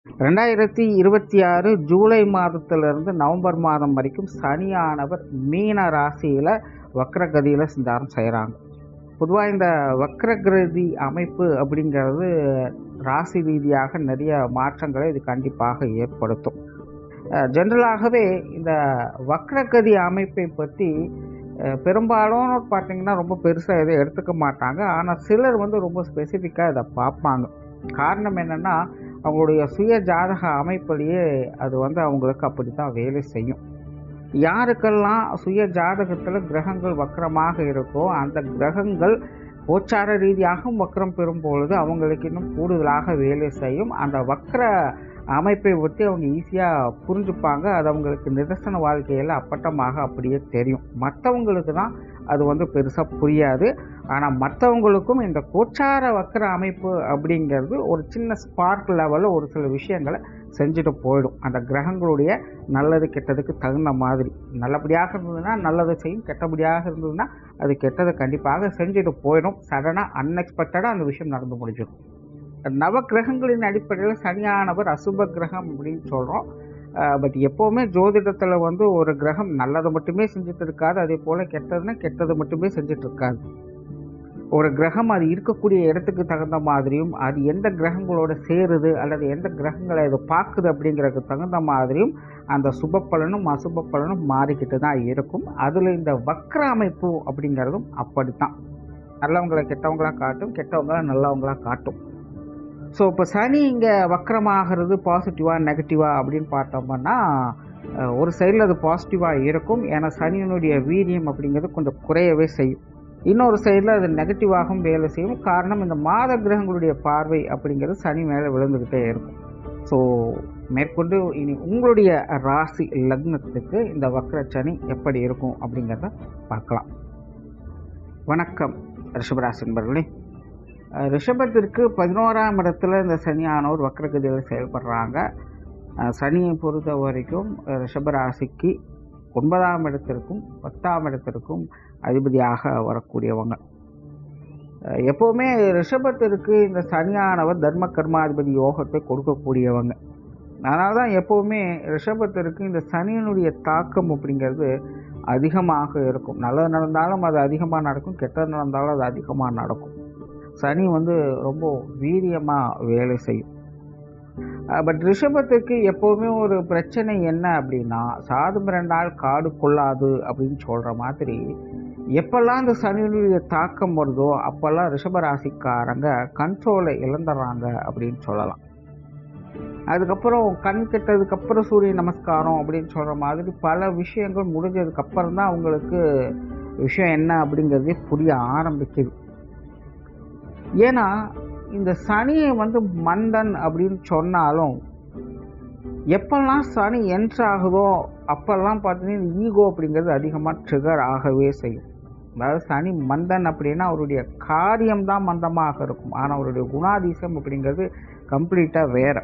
2026 ஜூலை மாதத்திலிருந்து நவம்பர் மாதம் வரைக்கும் சனியானவர் மீன ராசியில் வக்ரகதியில் சஞ்சாரம் செய்கிறாங்க. பொதுவாக இந்த வக்ரகிருதி அமைப்பு அப்படிங்கிறது ராசி ரீதியாக நிறைய மாற்றங்களை இது கண்டிப்பாக ஏற்படுத்தும். ஜென்ரலாகவே இந்த வக்ரகதி அமைப்பை பற்றி பெரும்பாலும் பார்த்திங்கன்னா ரொம்ப பெருசாக எதுவும் எடுத்துக்க மாட்டாங்க. ஆனால் சிலர் ரொம்ப ஸ்பெசிஃபிக்காக இதை பார்ப்பாங்க. காரணம் என்னென்னா, அவங்களுடைய சுய ஜாதக அமைப்பிலேயே அது அவங்களுக்கு அப்படி தான் வேலை செய்யும். யாருக்கெல்லாம் சுய ஜாதகத்தில் கிரகங்கள் வக்கரமாக இருக்கோ அந்த கிரகங்கள் கோச்சார ரீதியாகவும் வக்கரம் பெறும் பொழுது அவங்களுக்கு இன்னும் கூடுதலாக வேலை செய்யும். அந்த வக்கர அமைப்பை பற்றி அவங்க ஈஸியாக புரிஞ்சுப்பாங்க. அது அவங்களுக்கு நிதர்சன வாழ்க்கையில் அப்பட்டமாக அப்படியே தெரியும். மற்றவங்களுக்கு தான் அது பெருசாக புரியாது. ஆனால் மற்றவங்களுக்கும் இந்த கோச்சார வக்கர அமைப்பு அப்படிங்கிறது ஒரு சின்ன ஸ்பார்க் லெவலில் ஒரு சில விஷயங்களை செஞ்சுட்டு போயிடும். அந்த கிரகங்களுடைய நல்லது கெட்டதுக்கு தகுந்த மாதிரி. நல்லபடியாக இருந்ததுன்னா நல்லது செய்யும், கெட்டபடியாக இருந்ததுன்னா அது கெட்டதை கண்டிப்பாக செஞ்சுட்டு போயிடும். சடனாக அன்எக்ஸ்பெக்டடாக அந்த விஷயம் நடந்து முடிஞ்சிடும். நவ கிரகங்களின் அடிப்படையில் சனியானவர் அசுப கிரகம் அப்படின்னு சொல்கிறோம். பட் எப்போவுமே ஜோதிடத்தில் ஒரு கிரகம் நல்லதை மட்டுமே செஞ்சுட்டு இருக்காது, அதே போல் கெட்டதுன்னா கெட்டது மட்டுமே செஞ்சுட்டு இருக்காது. ஒரு கிரகம் அது இருக்கக்கூடிய இடத்துக்கு தகுந்த மாதிரியும், அது எந்த கிரகங்களோட சேருது அல்லது எந்த கிரகங்களை அது பார்க்குது அப்படிங்கிறதுக்கு தகுந்த மாதிரியும் அந்த சுப பலனும் அசுப பலனும் மாறிக்கிட்டு தான் இருக்கும். அதில் இந்த வக்ர அமைப்பு அப்படிங்கிறதும் அப்படித்தான். நல்லவங்களை கெட்டவங்களாக காட்டும், கெட்டவங்கள நல்லவங்களாக காட்டும். ஸோ இப்போ சனி இங்கே வக்கரமாகிறது பாசிட்டிவாக நெகட்டிவாக அப்படின்னு பார்த்தோம்னா, ஒரு சைடில் அது பாசிட்டிவாக இருக்கும். ஏன்னா சனியினுடைய வீரியம் அப்படிங்கிறது கொஞ்சம் குறையவே செய்யும். இன்னொரு சைடில் அது நெகட்டிவாகவும் வேலை செய்யும். காரணம், இந்த மாத கிரகங்களுடைய பார்வை அப்படிங்கிறது சனி மேலே விழுந்துக்கிட்டே இருக்கும். ஸோ மேற்கொண்டு இனி உங்களுடைய ராசி லக்னத்துக்கு இந்த வக்ர சனி எப்படி இருக்கும் அப்படிங்கிறத பார்க்கலாம். வணக்கம் ரிஷபராசி நண்பர்களே. ரிஷபத்திற்கு 11ஆம் இடத்துல இந்த சனியானவர் வக்ரகதியில் செயல்படுறாங்க. சனியை பொறுத்த வரைக்கும் ரிஷபராசிக்கு 9ஆம் இடத்திற்கும் 10ஆம் இடத்திற்கும் அதிபதியாக வரக்கூடியவங்க. எப்போவுமே ரிஷபத்திற்கு இந்த சனியானவர் தர்ம கர்மாதிபதி யோகத்தை கொடுக்கக்கூடியவங்க. அதனால தான் எப்போவுமே ரிஷபத்திற்கு இந்த சனியினுடைய தாக்கம் அப்படிங்கிறது அதிகமாக இருக்கும். நல்லது நடந்தாலும் அது அதிகமாக நடக்கும், கெட்டது நடந்தாலும் அது அதிகமாக நடக்கும். சனி ரொம்ப வீரியமாக வேலை செய்யும். பட் ரிஷபத்துக்கு எப்போவுமே ஒரு பிரச்சனை என்ன அப்படின்னா, சாது மிரண்டால் காடு கொள்ளாது அப்படின்னு சொல்கிற மாதிரி, எப்பெல்லாம் இந்த சனியுடைய தாக்கம் வருதோ அப்போல்லாம் ரிஷபராசிக்காரங்க கண்ட்ரோலை இழந்துடுறாங்க அப்படின்னு சொல்லலாம். அதுக்கப்புறம் கண் கெட்டதுக்கப்புறம் சூரிய நமஸ்காரம் அப்படின்னு சொல்கிற மாதிரி பல விஷயங்கள் முடிஞ்சதுக்கப்புறம் தான் அவங்களுக்கு விஷயம் என்ன அப்படிங்கிறதே புரிய ஆரம்பிக்குது. ஏன்னா இந்த சனியை மந்தன் அப்படின்னு சொன்னாலும், எப்பெல்லாம் சனி என்ட்ராகுதோ அப்பெல்லாம் பார்த்தீங்கன்னா ஈகோ அப்படிங்கிறது அதிகமாக ட்ரிகர் ஆகவே செய்யும். அதாவது சனி மந்தன் அப்படின்னா அவருடைய காரியம்தான் மந்தமாக இருக்கும், ஆனால் அவருடைய குணாதிசயம் அப்படிங்கிறது கம்ப்ளீட்டாக வேறு.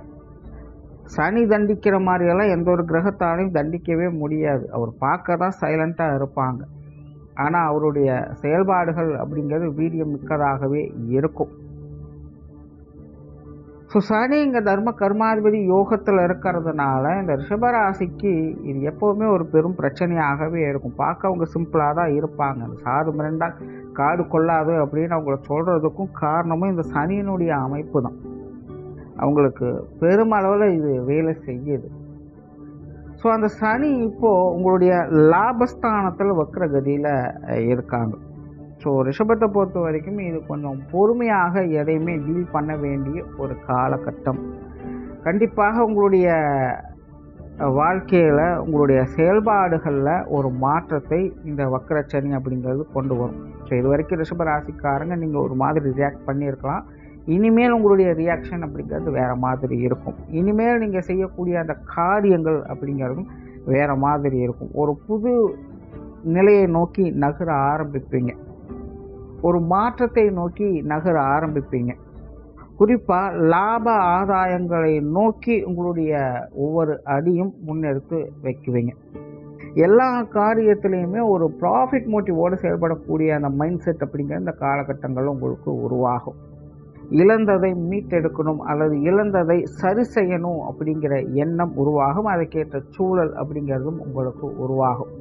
சனி தண்டிக்கிற மாதிரியெல்லாம் எந்த ஒரு கிரகத்தாலையும் தண்டிக்கவே முடியாது. அவர் பார்க்க தான் சைலண்ட்டாக இருப்பாங்க, ஆனால் அவருடைய செயல்பாடுகள் அப்படிங்கிறது வீரியம் மிக்கதாகவே இருக்கும். ஸோ சனி இங்கே தர்ம கர்மாதிபதி யோகத்தில் இருக்கிறதுனால இந்த ரிஷபராசிக்கு இது எப்போவுமே ஒரு பெரும் பிரச்சனையாகவே இருக்கும். பார்க்க அவங்க சிம்பிளாக தான் இருப்பாங்க. சாது மிரண்டா காடு கொள்ளாது அப்படின்னு அவங்கள சொல்கிறதுக்கும் காரணமும் இந்த சனியினுடைய அமைப்பு தான். அவங்களுக்கு பெருமளவில் இது வேலை செய்யுது. ஸோ அந்த சனி இப்போது உங்களுடைய லாபஸ்தானத்தில் வக்ரகதியில் இருக்காங்க. ஸோ ரிஷபத்தை பொறுத்த வரைக்கும் இது கொஞ்சம் பொறுமையாக எதையுமே டீல் பண்ண வேண்டிய ஒரு காலகட்டம். கண்டிப்பாக உங்களுடைய வாழ்க்கையில் உங்களுடைய செயல்பாடுகளில் ஒரு மாற்றத்தை இந்த வக்ரச்சனி அப்படிங்கிறது கொண்டு வரும். ஸோ இது வரைக்கும் ரிஷபராசிக்காரங்க நீங்கள் ஒரு மாதிரி ரியாக்ட் பண்ணியிருக்கலாம். இனிமேல் உங்களுடைய ரியாக்ஷன் அப்படிங்கிறது வேறு மாதிரி இருக்கும். இனிமேல் நீங்கள் செய்யக்கூடிய அந்த காரியங்கள் அப்படிங்கிறதும் வேறு மாதிரி இருக்கும். ஒரு புது நிலையை நோக்கி நகர ஆரம்பிப்பீங்க, ஒரு மாற்றத்தை நோக்கி நகர ஆரம்பிப்பீங்க. குறிப்பாக லாப ஆதாயங்களை நோக்கி உங்களுடைய ஒவ்வொரு அடியும் முன்னெடுத்து வைக்குவீங்க. எல்லா காரியத்திலையுமே ஒரு ப்ராஃபிட் மோட்டிவோடு செயல்படக்கூடிய அந்த மைண்ட் செட் அப்படிங்கிற இந்த காலகட்டங்களில் உங்களுக்கு உருவாகும். இழந்ததை மீட்டெடுக்கணும் அல்லது இழந்ததை சரி செய்யணும் அப்படிங்கிற எண்ணம் உருவாகும். அதுக்கேற்ற சூழல் அப்படிங்கிறதும் உங்களுக்கு உருவாகும்.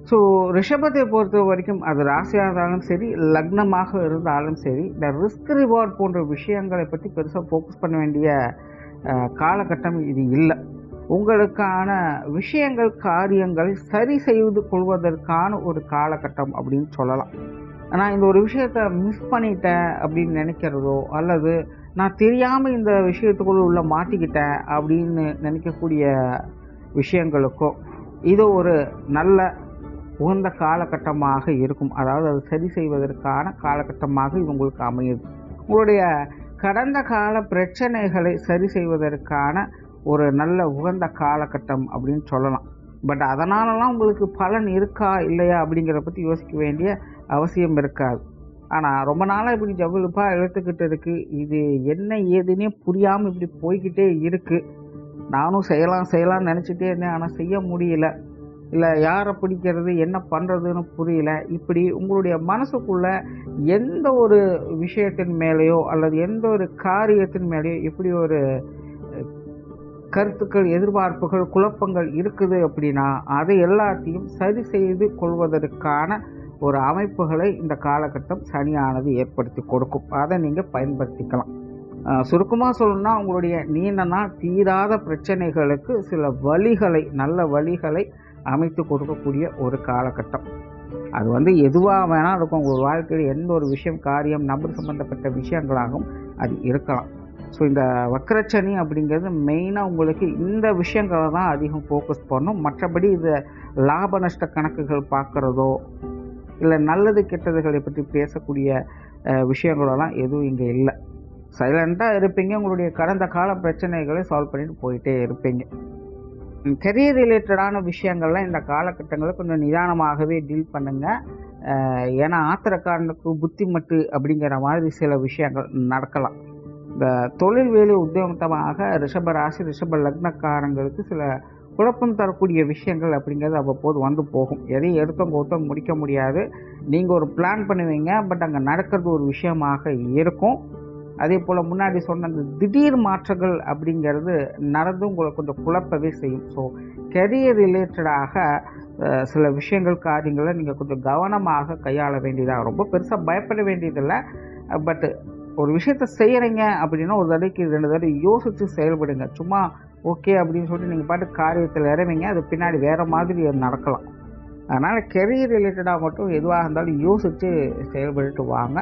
ஸோ ரிஷபத்தை பொறுத்த வரைக்கும் அது ராசியாக இருந்தாலும் சரி, லக்னமாக இருந்தாலும் சரி, இந்த ரிஸ்க் ரிவார்ட் போன்ற விஷயங்களை பற்றி பெருசாக ஃபோக்கஸ் பண்ண வேண்டிய காலகட்டம் இது இல்லை. உங்களுக்கான விஷயங்கள் காரியங்களை சரி செய்து கொள்வதற்கான ஒரு காலகட்டம் அப்படின்னு சொல்லலாம். நான் இந்த ஒரு விஷயத்த மிஸ் பண்ணிட்டேன் அப்படின்னு நினைக்கிறதோ, அல்லது நான் தெரியாமல் இந்த விஷயத்துக்குள்ள உள்ள மாட்டிக்கிட்டேன் அப்படின்னு நினைக்கக்கூடிய விஷயங்களுக்கோ இது ஒரு நல்ல உகந்த காலகட்டமாக இருக்கும். அதாவது அது சரி செய்வதற்கான காலகட்டமாக இது உங்களுக்கு அமையுது. உங்களுடைய கடந்த கால பிரச்சனைகளை சரி செய்வதற்கான ஒரு நல்ல உகந்த காலகட்டம் அப்படின்னு சொல்லலாம். பட் அதனாலலாம் உங்களுக்கு பலன் இருக்கா இல்லையா அப்படிங்கிறத பற்றி யோசிக்க வேண்டிய அவசியம் இருக்காது. ஆனால் ரொம்ப நாளாக இப்படி ஜவ்வுழுப்பாக இழுத்துக்கிட்டு இருக்குது, இது என்ன ஏதுன்னே புரியாமல் இப்படி போய்கிட்டே இருக்குது. நானும் செய்யலாம்னு நினச்சிட்டே இருந்தேன், ஆனால் செய்ய முடியல, இல்லை யாரை பிடிக்கிறது என்ன பண்ணுறதுன்னு புரியல. இப்படி உங்களுடைய மனசுக்குள்ள எந்த ஒரு விஷயத்தின் மேலேயோ அல்லது எந்த ஒரு காரியத்தின் மேலேயோ இப்படி ஒரு கருத்துக்கள், எதிர்பார்ப்புகள், குழப்பங்கள் இருக்குது அப்படின்னா அதை எல்லாத்தையும் சரி செய்து கொள்வதற்கான ஒரு அமைப்புகளை இந்த காலகட்டம் சனியானது ஏற்படுத்தி கொடுக்கும். அதை நீங்கள் பயன்படுத்திக்கலாம். சுருக்கமாக சொல்லணும்னா உங்களுடைய நீண்ட நாள் தீராத பிரச்சனைகளுக்கு சில வழிகளை, நல்ல வழிகளை அமைத்து கொடுக்கக்கூடிய ஒரு காலகட்டம். அது எதுவாக வேணால் இருக்கும். உங்கள் வாழ்க்கையில் எந்த ஒரு விஷயம், காரியம், நபர் சம்பந்தப்பட்ட விஷயங்களாகவும் அது இருக்கலாம். ஸோ இந்த வக்ரச்சனி அப்படிங்கிறது மெயினாக உங்களுக்கு இந்த விஷயங்களை தான் அதிகம் ஃபோக்கஸ் பண்ணும். மற்றபடி இது லாப நஷ்ட கணக்குகள் பார்க்குறதோ இல்லை நல்லது கெட்டதுகளை பற்றி பேசக்கூடிய விஷயங்களெல்லாம் எதுவும் இங்கே இல்லை. சைலண்ட்டாக இருப்பீங்க. உங்களுடைய கடந்த கால பிரச்சனைகளை சால்வ் பண்ணிட்டு போயிட்டே இருப்பீங்க. கெரியர் ரிலேட்டடான விஷயங்கள்லாம் இந்த காலகட்டங்களில் கொஞ்சம் நிதானமாகவே டீல் பண்ணுங்கள். ஏன்னா ஆத்திரக்காரனுக்கு புத்தி மட்டு அப்படிங்கிற மாதிரி சில விஷயங்கள் நடக்கலாம். இந்த தொழில் வேலை உத்தியோகமாக ரிஷப ராசி, ரிஷப லக்னக்காரங்களுக்கு சில குழப்பம் தரக்கூடிய விஷயங்கள் அப்படிங்கிறது அவ்வப்போது வந்து போகும். எதையும் எடுத்தவங்க முடிக்க முடியாது. நீங்கள் ஒரு பிளான் பண்ணுவீங்க, பட் அங்கே நடக்கிறது ஒரு விஷயமாக இருக்கும். அதே போல் முன்னாடி சொன்ன அந்த திடீர் மாற்றங்கள் அப்படிங்கிறது நடந்து உங்களை கொஞ்சம் குழப்பவே செய்யும். ஸோ கெரியர் ரிலேட்டடாக சில விஷயங்கள், காரியங்களை நீங்கள் கொஞ்சம் கவனமாக கையாள வேண்டியதாக, ரொம்ப பெருசாக பயப்பட வேண்டியதில்லை. பட் ஒரு விஷயத்த செய்கிறீங்க அப்படின்னா ஒரு தடவைக்கு 2 தடவை யோசித்து செயல்படுங்க. சும்மா ஓகே அப்படின்னு சொல்லிட்டு நீங்கள் பாட்டு காரியத்தில் இறவீங்க, அது பின்னாடி வேறு மாதிரி நடக்கலாம். அதனால் கெரியர் ரிலேட்டடாக மட்டும் எதுவாக இருந்தாலும் யோசித்து செயல்பட்டு வாங்க.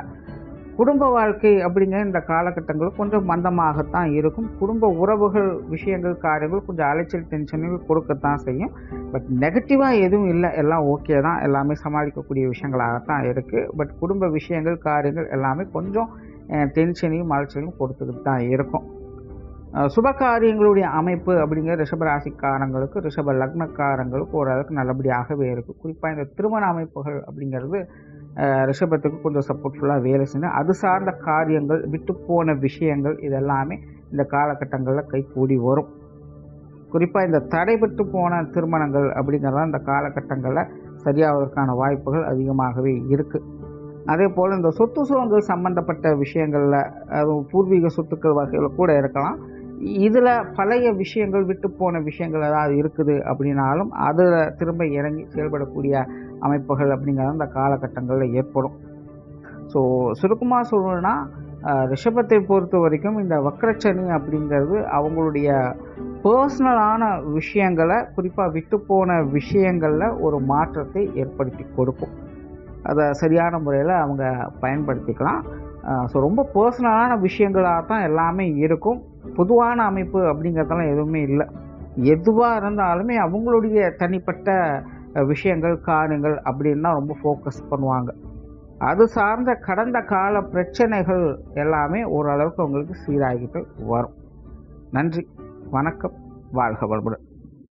குடும்ப வாழ்க்கை அப்படிங்கிற இந்த காலகட்டங்கள் கொஞ்சம் மந்தமாகத்தான் இருக்கும். குடும்ப உறவுகள், விஷயங்கள், காரியங்கள் கொஞ்சம் அலைச்சல், டென்ஷன்கள் கொடுக்கத்தான் செய்யும். பட் நெகட்டிவாக எதுவும் இல்லை, எல்லாம் ஓகே தான். எல்லாமே சமாளிக்கக்கூடிய விஷயங்களாகத்தான் இருக்குது. பட் குடும்ப விஷயங்கள், காரியங்கள் எல்லாமே கொஞ்சம் டென்ஷனையும் அலைச்சலையும் கொடுத்துக்கிட்டு தான் இருக்கும். சுப காரியங்களுடைய அமைப்பு அப்படிங்கிற ரிஷபராசிக்காரங்களுக்கு, ரிஷப லக்னக்காரங்களுக்கு ஓரளவுக்கு நல்லபடியாகவே இருக்குது. குறிப்பாக இந்த திருமண அமைப்புகள் அப்படிங்கிறது ரிஷபத்துக்கு கொஞ்சம் சப்போர்ட்ஃபுல்லாக வேலை செய்யணும். அது சார்ந்த காரியங்கள், விட்டு போன விஷயங்கள் இதெல்லாமே இந்த காலகட்டங்களில் கைகூடி வரும். குறிப்பாக இந்த தடைபட்டு போன திருமணங்கள் அப்படிங்கிறதான் இந்த காலகட்டங்களில் சரியாவதற்கான வாய்ப்புகள் அதிகமாகவே இருக்குது. அதே போல் இந்த சொத்து சுகங்கள் சம்பந்தப்பட்ட விஷயங்களில், பூர்வீக சொத்துக்கள் வகையில் கூட இருக்கலாம். இதில் பழைய விஷயங்கள், விட்டு போன விஷயங்கள் ஏதாவது இருக்குது அப்படின்னாலும் அதில் திரும்ப இறங்கி செயல்படக்கூடிய அமைப்புகள் அப்படிங்கிறது இந்த காலகட்டங்களில் ஏற்படும். ஸோ சுருக்கமாக சொல்லணும்னா ரிஷபத்தை பொறுத்த வரைக்கும் இந்த வக்ரச்சனி அப்படிங்கிறது அவங்களுடைய பர்சனலான விஷயங்களை, குறிப்பாக விட்டு போன விஷயங்களில் ஒரு மாற்றத்தை ஏற்படுத்தி கொடுக்கும். அதை சரியான முறையில் அவங்க பயன்படுத்திக்கலாம். ஸோ ரொம்ப பர்சனலான விஷயங்களாக தான் எல்லாமே இருக்கும். பொதுவான அமைப்பு அப்படிங்கிறதெல்லாம் எதுவுமே இல்லை. எதுவாக இருந்தாலுமே அவங்களுடைய தனிப்பட்ட விஷயங்கள், காரியங்கள் அப்படின்னா ரொம்ப ஃபோக்கஸ் பண்ணுவாங்க. அது சார்ந்த கடந்த கால பிரச்சனைகள் எல்லாமே ஓரளவுக்கு அவங்களுக்கு சீராகிட்டு வரும். நன்றி, வணக்கம், வாழ்க வளமுடன்.